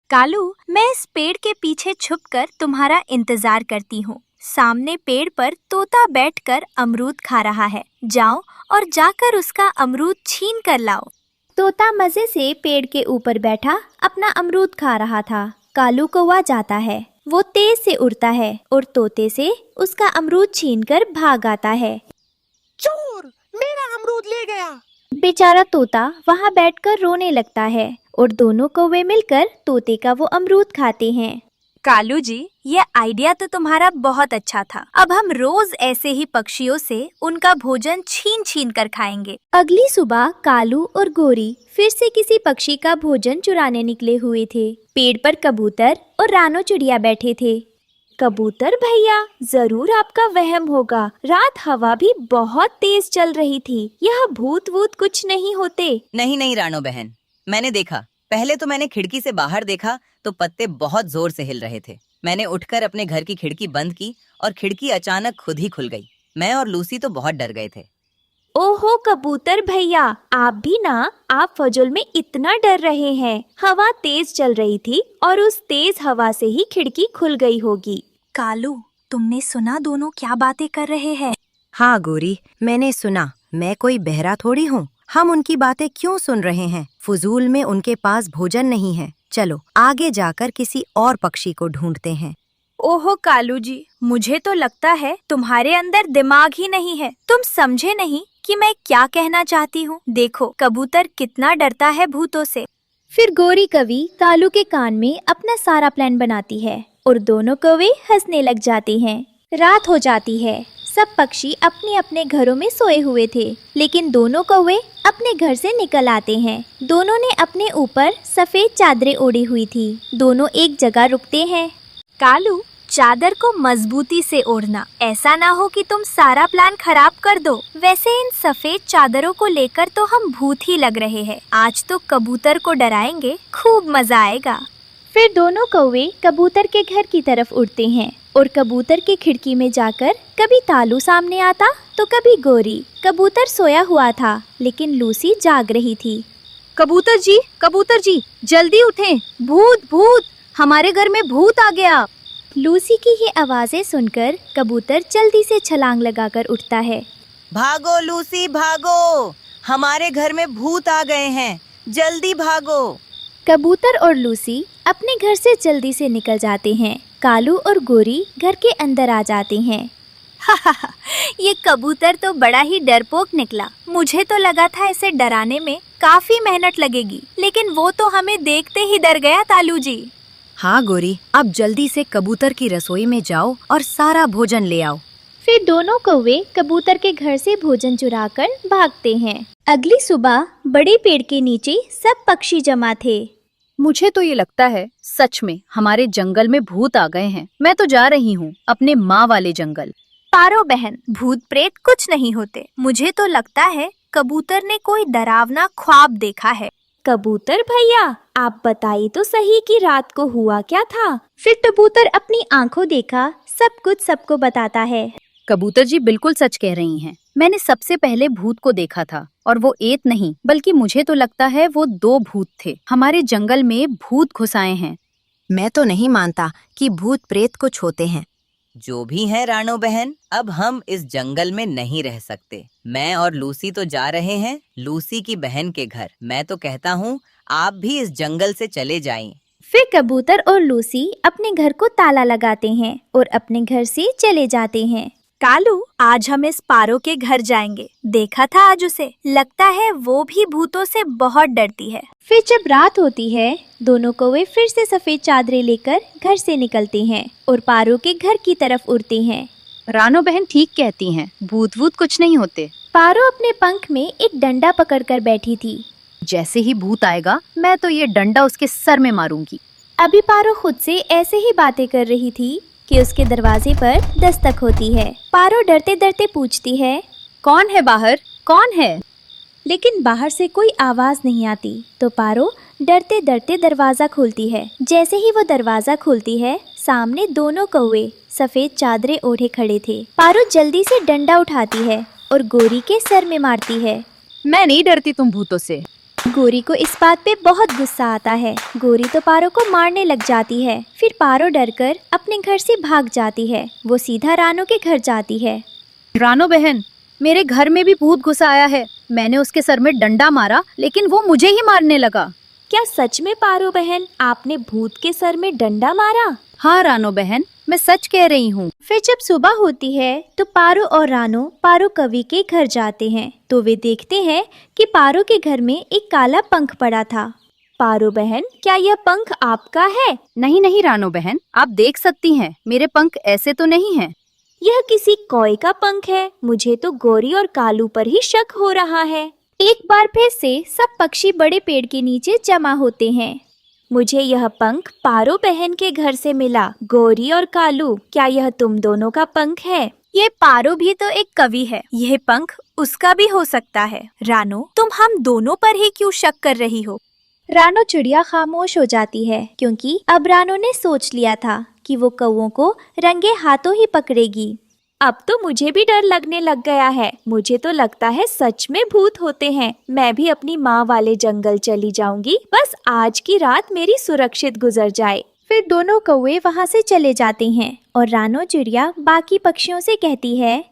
कालू, मैं इस पेड़ के पीछे छुपकर तुम्हारा इंतजार करती हूँ। सामने पेड़ पर तोता बैठकर अमरूद खा रहा है। जाओ और जाकर उसका अमरूद छीन कर लाओ। तोता मजे से पेड़ के ऊपर बैठा अपना अमरूद खा रहा था। कालू कौवा जाता है। वो तेज से उड़ता है और तोते से उसका अमरूद छीनकर भाग आता है। चोर, मेरा अमरूद ले गया। बेचारा तोता वहाँ बैठकर रोने लगता है और दोनों कौवे मिलकर तोते का वो अमरूद खाते हैं। कालू जी, ये आइडिया तो तुम्हारा बहुत अच्छा था। अब हम रोज ऐसे ही पक्षियों से उनका भोजन छीन छीन कर खाएंगे। अगली सुबह कालू और गोरी फिर से किसी पक्षी का भोजन चुराने निकले हुए थे। पेड़ पर कबूतर और रानो चिड़िया बैठे थे। कबूतर भैया, जरूर आपका वहम होगा। रात हवा भी बहुत तेज चल रही थी। यह भूत वूत कुछ नहीं होते। नहीं रानो बहन, मैंने देखा। पहले तो मैंने खिड़की से बाहर देखा तो पत्ते बहुत जोर से हिल रहे थे। मैंने उठकर अपने घर की खिड़की बंद की और खिड़की अचानक खुद ही खुल गई। मैं और लूसी तो बहुत डर गए थे। ओहो कबूतर भैया, आप भी ना, आप फजुल में इतना डर रहे हैं। हवा तेज चल रही थी और उस तेज हवा से ही खिड़की खुल गई होगी। कालू, तुमने सुना दोनों क्या बातें कर रहे हैं? हाँ गोरी, मैंने सुना। मैं कोई बहरा थोड़ी हूँ। हम उनकी बातें क्यों सुन रहे हैं? फजूल में उनके पास भोजन नहीं है। चलो आगे जाकर किसी और पक्षी को ढूंढते हैं। ओहो कालू जी, मुझे तो लगता है तुम्हारे अंदर दिमाग ही नहीं है। तुम समझे नहीं कि मैं क्या कहना चाहती हूँ। देखो कबूतर कितना डरता है भूतों से। फिर गोरी कवि कालू के कान में अपना सारा प्लान बनाती है और दोनों कौवे हंसने लग जाते हैं। रात हो जाती है। सब पक्षी अपने अपने घरों में सोए हुए थे, लेकिन दोनों कौवे अपने घर से निकल आते हैं। दोनों ने अपने ऊपर सफेद चादरें ओढ़ी हुई थी। दोनों एक जगह रुकते हैं। कालू, चादर को मजबूती से ओढ़ना, ऐसा ना हो कि तुम सारा प्लान खराब कर दो। वैसे इन सफेद चादरों को लेकर तो हम भूत ही लग रहे हैं। आज तो कबूतर को डराएंगे, खूब मजा आएगा। फिर दोनों कौवे कबूतर के घर की तरफ उड़ते हैं और कबूतर की खिड़की में जाकर कभी तालू सामने आता तो कभी गोरी। कबूतर सोया हुआ था, लेकिन लूसी जाग रही थी। कबूतर जी, जल्दी उठें। भूत भूत, हमारे घर में भूत आ गया। लूसी की ये आवाजें सुनकर कबूतर जल्दी से छलांग लगाकर उठता है। भागो लूसी भागो, हमारे घर में भूत आ गए हैं, जल्दी भागो। कबूतर और लूसी अपने घर से जल्दी से निकल जाते हैं। कालू और गोरी घर के अंदर आ जाते हैं। ये कबूतर तो बड़ा ही डरपोक निकला। मुझे तो लगा था इसे डराने में काफी मेहनत लगेगी, लेकिन वो तो हमें देखते ही डर गया। तालू जी। हाँ गोरी, अब जल्दी से कबूतर की रसोई में जाओ और सारा भोजन ले आओ। फिर दोनों कौवे कबूतर के घर से भोजन चुराकर भागते हैं। अगली सुबह बड़े पेड़ के नीचे सब पक्षी जमा थे। मुझे तो ये लगता है सच में हमारे जंगल में भूत आ गए हैं। मैं तो जा रही हूँ अपने माँ वाले जंगल। पारो बहन, भूत प्रेत कुछ नहीं होते। मुझे तो लगता है कबूतर ने कोई डरावना ख्वाब देखा है। कबूतर भैया, आप बताइए तो सही कि रात को हुआ क्या था। फिर कबूतर अपनी आंखों देखा सब कुछ सबको बताता है। कबूतर जी बिल्कुल सच कह रही हैं। मैंने सबसे पहले भूत को देखा था, और वो एक नहीं बल्कि मुझे तो लगता है वो 2 भूत थे। हमारे जंगल में भूत घुस आए हैं। मैं तो नहीं मानता कि भूत प्रेत कुछ होते हैं। जो भी है रानो बहन, अब हम इस जंगल में नहीं रह सकते। मैं और लूसी तो जा रहे हैं लूसी की बहन के घर। मैं तो कहता हूँ आप भी इस जंगल से चले जाएं। फिर कबूतर और लूसी अपने घर को ताला लगाते हैं और अपने घर से चले जाते हैं। कालू, आज हम इस पारो के घर जाएंगे। देखा था आज उसे, लगता है वो भी भूतों से बहुत डरती है। फिर जब रात होती है, दोनों कौवे फिर से सफेद चादरें लेकर घर से निकलते हैं और पारो के घर की तरफ उड़ते हैं। रानो बहन ठीक कहती हैं, भूत वूत कुछ नहीं होते। पारो अपने पंख में एक डंडा पकड़कर बैठी थी। जैसे ही भूत आएगा मैं तो ये डंडा उसके सर में मारूंगी। अभी पारो खुद से ऐसे ही बातें कर रही थी कि उसके दरवाजे पर दस्तक होती है। पारो डरते डरते पूछती है, कौन है बाहर, कौन है? लेकिन बाहर से कोई आवाज नहीं आती। तो पारो डरते डरते दरवाजा खोलती है। जैसे ही वो दरवाजा खोलती है, सामने दोनों कौवे सफेद चादरें ओढ़े खड़े थे। पारो जल्दी से डंडा उठाती है और गोरी के सर में मारती है। मैं नहीं डरती तुम भूतों से। गोरी को इस बात पे बहुत गुस्सा आता है। गोरी तो पारो को मारने लग जाती है। फिर पारो डरकर अपने घर से भाग जाती है। वो सीधा रानो के घर जाती है। रानो बहन, मेरे घर में भी भूत घुस आया है। मैंने उसके सर में डंडा मारा, लेकिन वो मुझे ही मारने लगा। क्या सच में पारो बहन, आपने भूत के सर में डंडा मारा? हाँ रानो बहन, मैं सच कह रही हूँ। फिर जब सुबह होती है तो पारो और रानो पारो कवि के घर जाते हैं। तो वे देखते हैं कि पारो के घर में एक काला पंख पड़ा था। पारो बहन, क्या यह पंख आपका है? नहीं नहीं रानो बहन, आप देख सकती हैं, मेरे पंख ऐसे तो नहीं हैं। यह किसी कौए का पंख है। मुझे तो गोरी और कालू पर ही शक हो रहा है। एक बार फिर से सब पक्षी बड़े पेड़ के नीचे जमा होते हैं। मुझे यह पंख पारो बहन के घर से मिला। गोरी और कालू, क्या यह तुम दोनों का पंख है? ये पारो भी तो एक कवि है, यह पंख उसका भी हो सकता है। रानो, तुम हम दोनों पर ही क्यों शक कर रही हो? रानो चिड़िया खामोश हो जाती है, क्योंकि अब रानो ने सोच लिया था कि वो कौओं को रंगे हाथों ही पकड़ेगी। अब तो मुझे भी डर लगने लग गया है। मुझे तो लगता है सच में भूत होते हैं। मैं भी अपनी माँ वाले जंगल चली जाऊंगी, बस आज की रात मेरी सुरक्षित गुजर जाए। फिर दोनों कौवे वहाँ से चले जाते हैं और रानो चिड़िया बाकी पक्षियों से कहती है,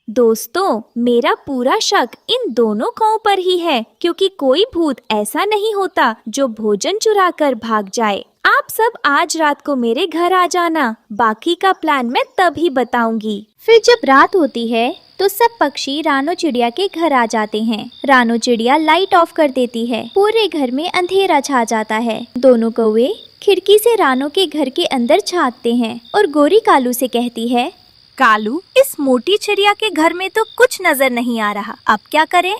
दोस्तों, मेरा पूरा शक इन दोनों कौओं पर ही है, क्योंकि कोई भूत ऐसा नहीं होता जो भोजन चुरा कर भाग जाए। आप सब आज रात को मेरे घर आ जाना, बाकी का प्लान मैं तभी बताऊंगी। फिर जब रात होती है तो सब पक्षी रानो चिड़िया के घर आ जाते हैं। रानो चिड़िया लाइट ऑफ कर देती है। पूरे घर में अंधेरा छा जाता है। दोनों कौवे खिड़की से रानो के घर के अंदर झांकते हैं और गोरी कालू से कहती है, कालू, इस मोटी चिड़िया के घर में तो कुछ नजर नहीं आ रहा, अब क्या करें?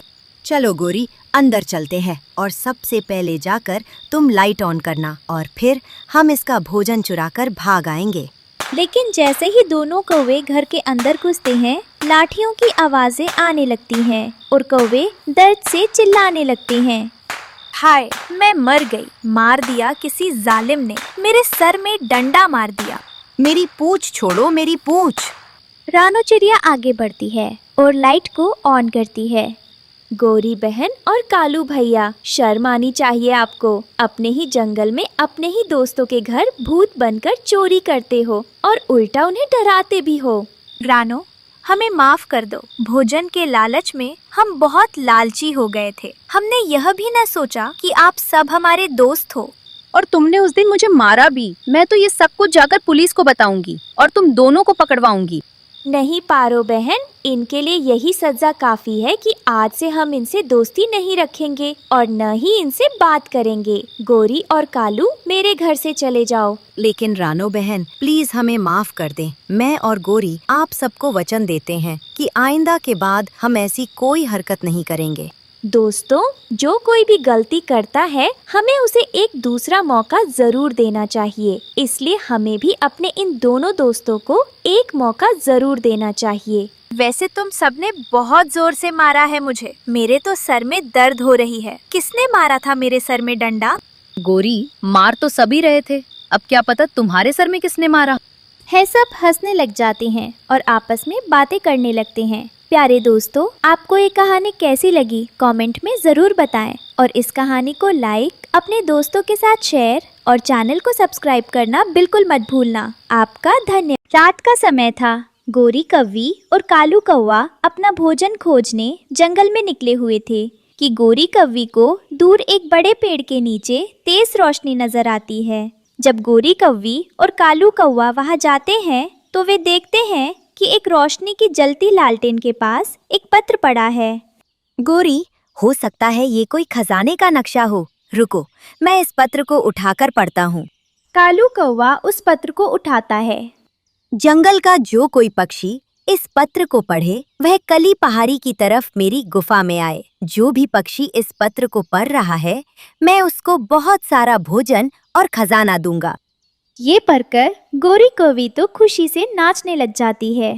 चलो गोरी, अंदर चलते हैं और सबसे पहले जाकर तुम लाइट ऑन करना और फिर हम इसका भोजन चुराकर भाग आएंगे। लेकिन जैसे ही दोनों कौवे घर के अंदर घुसते हैं, लाठियों की आवाजें आने लगती हैं और कौवे दर्द से चिल्लाने लगते हैं। हाय, मैं मर गई। मार दिया किसी जालिम ने, मेरे सर में डंडा मार दिया। मेरी पूंछ छोड़ो, मेरी पूंछ। रानो चिड़िया आगे बढ़ती है और लाइट को ऑन करती है। गोरी बहन और कालू भैया, शर्म आनी चाहिए आपको। अपने ही जंगल में अपने ही दोस्तों के घर भूत बनकर चोरी करते हो और उल्टा उन्हें डराते भी हो। रानो, हमें माफ कर दो। भोजन के लालच में हम बहुत लालची हो गए थे। हमने यह भी न सोचा कि आप सब हमारे दोस्त हो। और तुमने उस दिन मुझे मारा भी। मैं तो ये सब कुछ जाकर पुलिस को बताऊंगी और तुम दोनों को पकड़वाऊंगी। नहीं पारो बहन, इनके लिए यही सजा काफी है कि आज से हम इनसे दोस्ती नहीं रखेंगे और न ही इनसे बात करेंगे। गोरी और कालू, मेरे घर से चले जाओ। लेकिन रानो बहन, प्लीज हमें माफ कर दें। मैं और गोरी आप सबको वचन देते हैं कि आइंदा के बाद हम ऐसी कोई हरकत नहीं करेंगे। दोस्तों, जो कोई भी गलती करता है, हमें उसे एक दूसरा मौका जरूर देना चाहिए। इसलिए हमें भी अपने इन दोनों दोस्तों को एक मौका जरूर देना चाहिए। वैसे तुम सबने बहुत जोर से मारा है मुझे। मेरे तो सर में दर्द हो रही है। किसने मारा था मेरे सर में डंडा? गोरी, मार तो सभी रहे थे, अब क्या पता तुम्हारे सर में किसने मारा। है सब हंसने लग जाते हैं और आपस में बातें करने लगते हैं। प्यारे दोस्तों, आपको ये कहानी कैसी लगी कमेंट में ज़रूर बताएं और इस कहानी को लाइक, अपने दोस्तों के साथ शेयर और चैनल को सब्सक्राइब करना बिल्कुल मत भूलना। आपका धन्यवाद। रात का समय था। गोरी कौवी और कालू कौवा अपना भोजन खोजने जंगल में निकले हुए थे कि गोरी कौवी को दूर एक बड़े पेड़ के नीचे तेज रोशनी नजर आती है। जब गोरी कौवी और कालू कौवा वहां जाते हैं तो वे देखते हैं कि एक रोशनी की जलती लालटेन के पास एक पत्र पड़ा है। गोरी, हो सकता है ये कोई खजाने का नक्शा हो। रुको, मैं इस पत्र को उठाकर पढ़ता हूँ। कालू कौवा उस पत्र को उठाता है। जंगल का जो कोई पक्षी इस पत्र को पढ़े, वह कली पहाड़ी की तरफ मेरी गुफा में आए। जो भी पक्षी इस पत्र को पढ़ रहा है, मैं उसको बहुत सारा भोजन और खजाना दूंगा। ये पढ़कर गोरी कौवी तो खुशी से नाचने लग जाती है।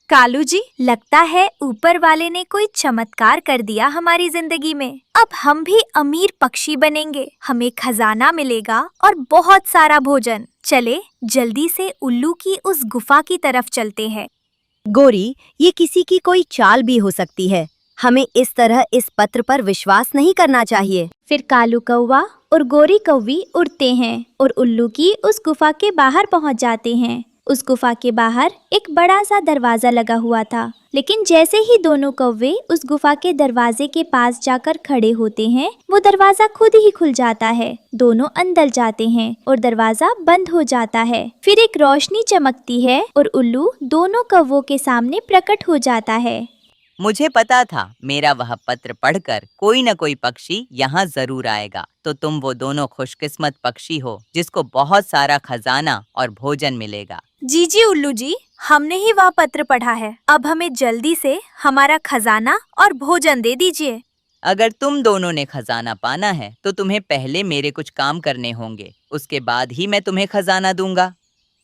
कालू जी, लगता है ऊपर वाले ने कोई चमत्कार कर दिया हमारी जिंदगी में। अब हम भी अमीर पक्षी बनेंगे। हमें खजाना मिलेगा और बहुत सारा भोजन। चले जल्दी से उल्लू की उस गुफा की तरफ चलते हैं। गोरी, ये किसी की कोई चाल भी हो सकती है। हमें इस तरह इस पत्र पर विश्वास नहीं करना चाहिए। फिर कालू कौवा और गोरी कौवी उड़ते हैं और उल्लू की उस गुफा के बाहर पहुंच जाते हैं। उस गुफा के बाहर एक बड़ा सा दरवाजा लगा हुआ था, लेकिन जैसे ही दोनों कौवे उस गुफा के दरवाजे के पास जाकर खड़े होते हैं, वो दरवाजा खुद ही खुल जाता है। दोनों अंदर जाते हैं और दरवाजा बंद हो जाता है। फिर एक रोशनी चमकती है और उल्लू दोनों कौवों के सामने प्रकट हो जाता है। मुझे पता था मेरा वह पत्र पढ़कर कोई न कोई पक्षी यहाँ जरूर आएगा। तो तुम वो दोनों खुशकिस्मत पक्षी हो जिसको बहुत सारा खजाना और भोजन मिलेगा। जी जी उल्लू जी, हमने ही वह पत्र पढ़ा है। अब हमें जल्दी से हमारा खजाना और भोजन दे दीजिए। अगर तुम दोनों ने खजाना पाना है तो तुम्हें पहले मेरे कुछ काम करने होंगे, उसके बाद ही मैं तुम्हें खजाना दूंगा।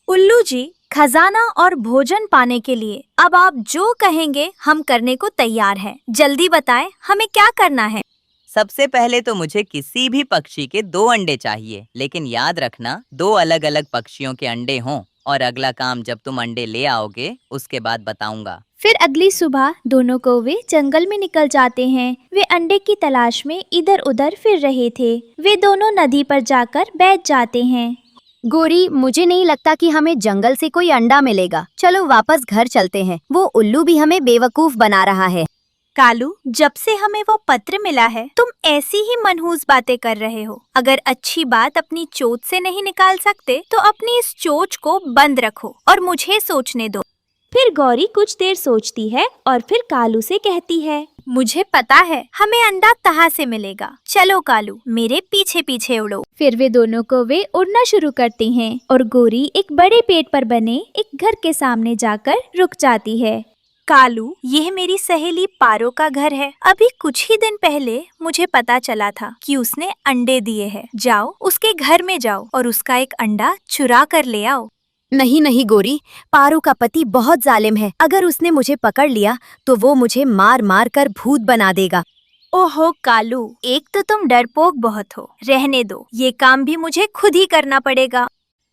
उल्लू जी, खजाना और भोजन पाने के लिए अब आप जो कहेंगे हम करने को तैयार हैं। जल्दी बताएं हमें क्या करना है। सबसे पहले तो मुझे किसी भी पक्षी के 2 अंडे चाहिए, लेकिन याद रखना 2 अलग अलग पक्षियों के अंडे हों। और अगला काम जब तुम अंडे ले आओगे उसके बाद बताऊंगा। फिर अगली सुबह दोनों कौवे जंगल में निकल जाते हैं। वे अंडे की तलाश में इधर उधर फिर रहे थे। वे दोनों नदी पर जाकर बैठ जाते हैं। गोरी, मुझे नहीं लगता कि हमें जंगल से कोई अंडा मिलेगा। चलो वापस घर चलते हैं। वो उल्लू भी हमें बेवकूफ बना रहा है। कालू, जब से हमें वो पत्र मिला है तुम ऐसी ही मनहूस बातें कर रहे हो। अगर अच्छी बात अपनी चोंच से नहीं निकाल सकते तो अपनी इस चोंच को बंद रखो और मुझे सोचने दो। फिर गौरी कुछ देर सोचती है और फिर कालू से कहती है, मुझे पता है हमें अंडा कहाँ से मिलेगा। चलो कालू, मेरे पीछे पीछे उड़ो। फिर वे दोनों कौवे उड़ना शुरू करते हैं और गोरी एक बड़े पेड़ पर बने एक घर के सामने जाकर रुक जाती है। कालू, यह मेरी सहेली पारो का घर है। अभी कुछ ही दिन पहले मुझे पता चला था कि उसने अंडे दिए हैं। जाओ उसके घर में जाओ और उसका एक अंडा चुरा कर ले आओ। नहीं नहीं गोरी, पारो का पति बहुत जालिम है। अगर उसने मुझे पकड़ लिया तो वो मुझे मार मार कर भूत बना देगा। ओहो कालू, एक तो तुम डरपोक बहुत हो। रहने दो, ये काम भी मुझे खुद ही करना पड़ेगा।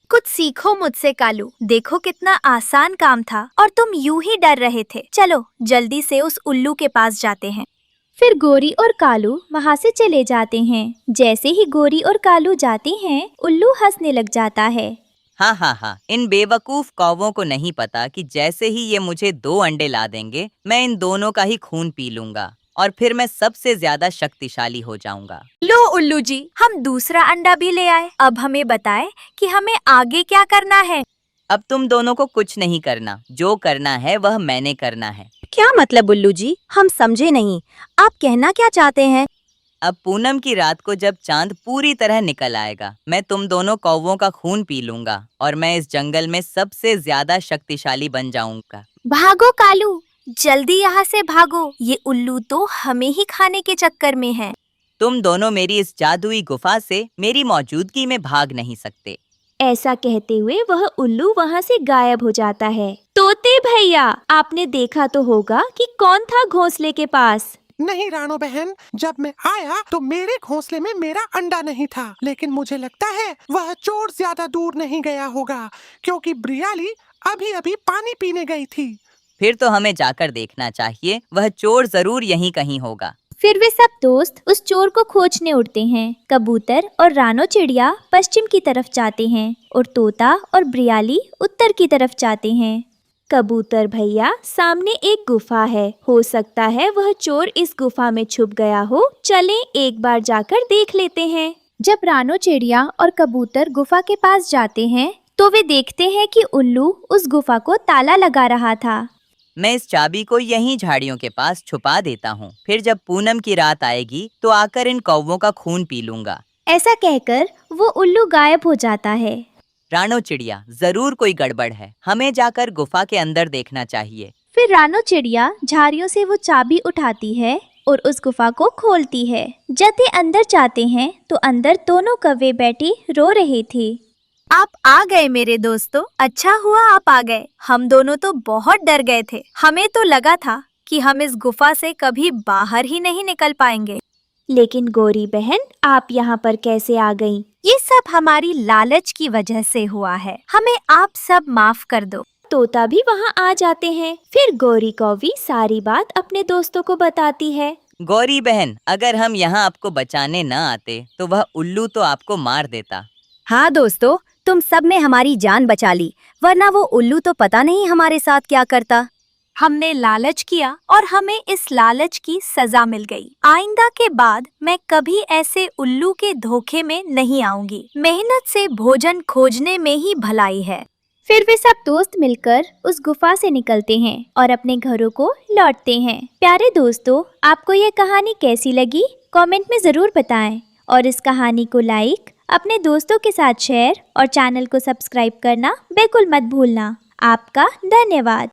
कुछ सीखो मुझसे कालू। देखो कितना आसान काम था और तुम यूं ही डर रहे थे। चलो जल्दी से उस उल्लू के पास जाते हैं। फिर गोरी और कालू वहाँ से चले जाते हैं। जैसे ही गोरी और कालू जाते हैं, उल्लू हंसने लग जाता है। हाँ, इन बेवकूफ कौवों को नहीं पता कि जैसे ही ये मुझे 2 अंडे ला देंगे मैं इन दोनों का ही खून पी लूंगा और फिर मैं सबसे ज्यादा शक्तिशाली हो जाऊंगा। लो उल्लू जी, हम दूसरा अंडा भी ले आए। अब हमें बताएं कि हमें आगे क्या करना है। अब तुम दोनों को कुछ नहीं करना, जो करना है वह मैंने करना है। क्या मतलब उल्लू जी? हम समझे नहीं। आप कहना क्या चाहते हैं? अब पूनम की रात को जब चांद पूरी तरह निकल आएगा, मैं तुम दोनों कौवों का खून पी लूंगा और मैं इस जंगल में सबसे ज्यादा शक्तिशाली बन जाऊंगा। भागो कालू, जल्दी यहाँ से भागो। ये उल्लू तो हमें ही खाने के चक्कर में है। तुम दोनों मेरी इस जादुई गुफा से मेरी मौजूदगी में भाग नहीं सकते। ऐसा कहते हुए वह उल्लू वहाँ से गायब हो जाता है। तोते भैया, आपने देखा तो होगा कि कौन था घोंसले के पास। नहीं रानो बहन, जब मैं आया तो मेरे घोंसले में मेरा अंडा नहीं था, लेकिन मुझे लगता है वह चोर ज्यादा दूर नहीं गया होगा क्योंकि ब्रियाली अभी अभी पानी पीने गई थी। फिर तो हमें जाकर देखना चाहिए, वह चोर जरूर यहीं कहीं होगा। फिर वे सब दोस्त उस चोर को खोजने उड़ते हैं। कबूतर और रानो चिड़िया पश्चिम की तरफ जाते हैं और तोता और ब्रियाली उत्तर की तरफ जाते हैं। कबूतर भैया, सामने एक गुफा है। हो सकता है वह चोर इस गुफा में छुप गया हो। चलें एक बार जाकर देख लेते हैं। जब रानो चिड़िया और कबूतर गुफा के पास जाते हैं तो वे देखते हैं कि उल्लू उस गुफा को ताला लगा रहा था। मैं इस चाबी को यहीं झाड़ियों के पास छुपा देता हूँ। फिर जब पूनम की रात आएगी तो आकर इन कौवों का खून पी लूंगा। ऐसा कहकर वो उल्लू गायब हो जाता है। रानो चिड़िया, जरूर कोई गड़बड़ है, हमें जाकर गुफा के अंदर देखना चाहिए। फिर रानो चिड़िया झाड़ियों से वो चाबी उठाती है और उस गुफा को खोलती है। जब वे अंदर जाते हैं तो अंदर दोनों कौवे बैठी रो रहे थे। आप आ गए मेरे दोस्तों, अच्छा हुआ आप आ गए। हम दोनों तो बहुत डर गए थे। हमें तो लगा था कि हम इस गुफा से कभी बाहर ही नहीं निकल पाएंगे। लेकिन गौरी बहन, आप यहाँ पर कैसे आ गईं? ये सब हमारी लालच की वजह से हुआ है। हमें आप सब माफ कर दो। तोता भी वहाँ आ जाते हैं। फिर गौरी कौवी सारी बात अपने दोस्तों को बताती है। गौरी बहन, अगर हम यहाँ आपको बचाने न आते तो वह उल्लू तो आपको मार देता। हाँ दोस्तों, तुम सब ने हमारी जान बचा ली, वरना वो उल्लू तो पता नहीं हमारे साथ क्या करता। हमने लालच किया और हमें इस लालच की सजा मिल गई। आइंदा के बाद मैं कभी ऐसे उल्लू के धोखे में नहीं आऊंगी। मेहनत से भोजन खोजने में ही भलाई है। फिर वे सब दोस्त मिलकर उस गुफा से निकलते हैं और अपने घरों को लौटते हैं। प्यारे दोस्तों, आपको ये कहानी कैसी लगी? कमेंट में जरूर बताएं और इस कहानी को लाइक, अपने दोस्तों के साथ शेयर और चैनल को सब्सक्राइब करना बिल्कुल मत भूलना। आपका धन्यवाद।